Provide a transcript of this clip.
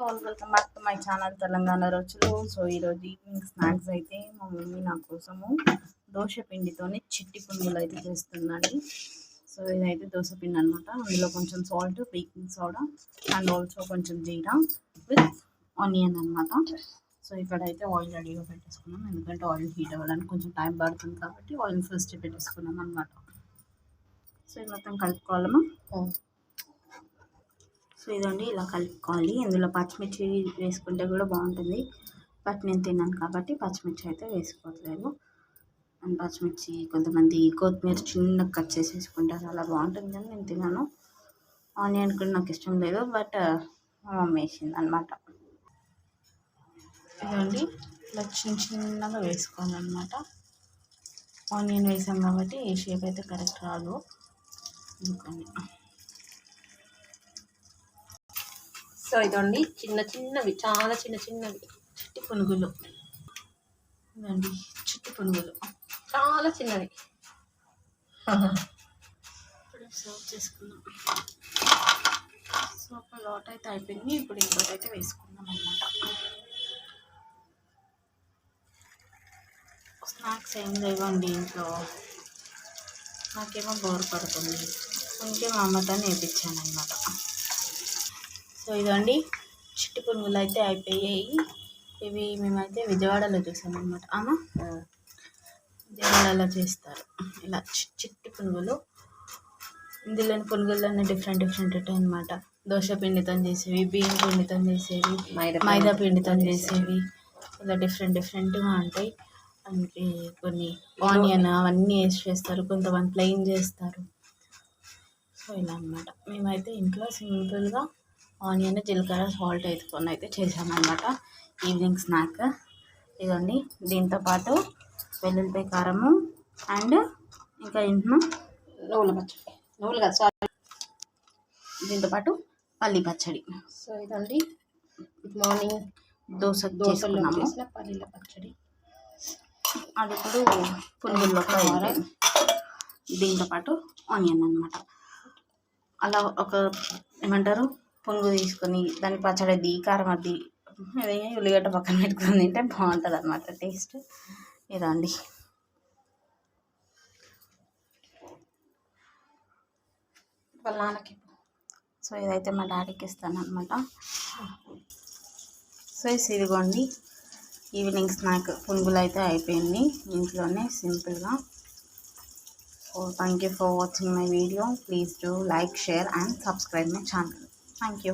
All welcome back to my channel Telangana రుచులు. So ఈరోజు evening snacks అయితే మా మమ్మీ నా కోసము దోశ పిండితోని చిట్టి పునుగులు అయితే చేస్తుందండి. సో ఇదైతే దోశ పిండి అనమాట. అందులో కొంచెం salt, baking soda and also కొంచెం జీరా విత్ ఆనియన్ అనమాట. సో ఇక్కడైతే ఆయిల్ రెడీగా పెట్టేసుకున్నాం, ఎందుకంటే ఆయిల్ హీట్ అవ్వడానికి కొంచెం టైం పడుతుంది కాబట్టి ఆయిల్ ఫస్ట్ పెట్టేసుకున్నాం అనమాట. సో ఇది మొత్తం కలుపుకోవాలమ్మా. సో ఇదండి ఇలా కలుపుకోవాలి. ఇందులో పచ్చిమిర్చి వేసుకుంటే కూడా బాగుంటుంది, బట్ నేను తిన్నాను కాబట్టి పచ్చిమిర్చి అయితే వేసుకోవట్లేదు. అండ్ పచ్చిమిర్చి కొంతమంది కొత్తిమీర చిన్నగా కట్ చేసి వేసుకుంటారు, అలా బాగుంటుంది కానీ నేను తిన్నాను. ఆనియన్ కూడా నాకు ఇష్టం లేదు, బట్ మా మమ్మీ వేసింది అనమాట. ఇదండి ఇలా చిన్నగా వేసుకోవాలన్నమాట. ఆనియన్ వేసాం కాబట్టి ఈ షేప్ అయితే కరెక్ట్ రాదు, అందుకని. సో ఇదండి చిన్నవి, చాలా చిన్నవి చిట్టి పునుగులు. ఇదండి చిట్టి పునుగులు చాలా చిన్నవి. ఇప్పుడు సర్వ్ చేసుకున్నాం. సో ఒక లాట్ అయితే అయిపోయింది, ఇప్పుడు ఇంకోటి అయితే వేసుకున్నాం అన్నమాట. స్నాక్స్ ఏం లేవండి ఇంట్లో, నాకేమో బోర్ పడుతుంది, అందుకే మా అమ్మతో నేర్పించాను అన్నమాట. సో ఇదండి చిట్టి పునుగులు అయితే అయిపోయాయి. ఇవి మేమైతే విజయవాడలో చూసామన్నమాట. విజయవాడలో చేస్తారు ఇలా చిట్టి పునుగులు. ఇందులోని పునుగుల్లోనే డిఫరెంట్ ఉంటాయి అన్నమాట. దోశ పిండితో చేసేవి, బియ్యం పిండితో చేసేవి, మైదా పిండితో చేసేవి, ఇలా డిఫరెంట్గా ఉంటాయి. అంటే కొన్ని ఆనియన్ అవన్నీ వేసి చేస్తారు, కొంతమంది ప్లెయిన్ చేస్తారు. సో ఇలా అన్నమాట. మేమైతే ఇంట్లో సింపుల్గా ఆనియన్, జీలకర్ర, సాల్ట్ వేసుకొని అయితే చేసామన్నమాట ఈవినింగ్ స్నాక్. ఇదండి దీంతో పాటు వెల్లుల్లిపాయ కారము అండ్ ఇంకా ఏంటో నువ్వులు కాదు సారీ, దీంతో పాటు పల్లి పచ్చడి. సో ఇదండి మార్నింగ్ దోశలు చేసిన పల్లీల పచ్చడి. అది ఇప్పుడు పునుగుల్లో దీంతో పాటు ఆనియన్ అనమాట. అలా ఒక ఏమంటారు పునుగు తీసుకొని దాన్ని పచ్చడి కారం అది ఉల్లిగడ్డ పక్కన పెట్టుకొని తింటే బాగుంటుంది అనమాట టేస్ట్. ఇదండి వాళ్ళ నాన్నకి. సో ఇదైతే మా డాడీకి ఇస్తాను అనమాట. సో ఇదిగోండి ఈవినింగ్ స్నాక్ పునుగులు అయితే అయిపోయింది ఇంట్లోనే సింపుల్గా. So thank you for watching my video. Please do like, share and subscribe my channel. Thank you.